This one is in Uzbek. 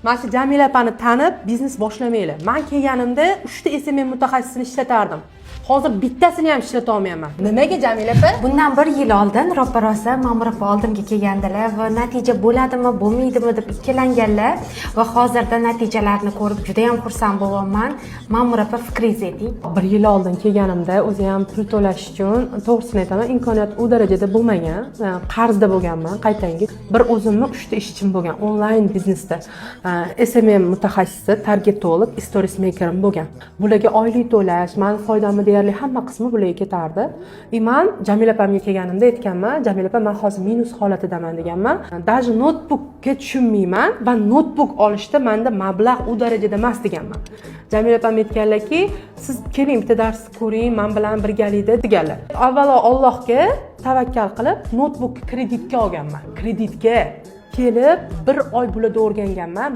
Mana shu Jamila opani tanib, biznes boshlamaylar. Men kelganimda 3 ta SMM mutaxassisini ishlatardim. Hozir bittasini ham ishlata olmayman. Nimaga Jamila opa? Bundan 1 yil oldin ro'parasi Ma'mur opa oldimga kelgandilar va natija bo'ladimi, bo'lmaydimi deb ikkilanganlar va hozirda natijalarni ko'rib juda ham xursand bo'lyapman. Ma'mur opa fikringizni ayting. 1 yil oldin kelganimda o'zi ham pul to'lash uchun, to'g'risini aytaman, imkoniyat u darajada bo'lmagan. Qarzda bo'lganman, qaytangi. Bir o'zimni 3 ta ishchim bo'lgan, onlayn biznesda. SMM mutaxassisi, targetolog, stories makerim bo'lgan. Bularga oylik to'lash, meni foydamni deyarli hamma qismi bularga ketardi. Men Jamila opamga kelganimda aytganman, Jamila opa, men hozir minus holatidaman deganman. Даже notebookga tushunmayman va notebook olishda menda mablag' u darajada emas deganman. Jamila opam aytganlarki, siz keling bitta dars ko'ring, men bilan birgalikda deganlar. Avvalo Allohga tavakkal qilib, notebook kreditga olganman. Kreditga kelib 1 oy bo'ladi o'rganganman.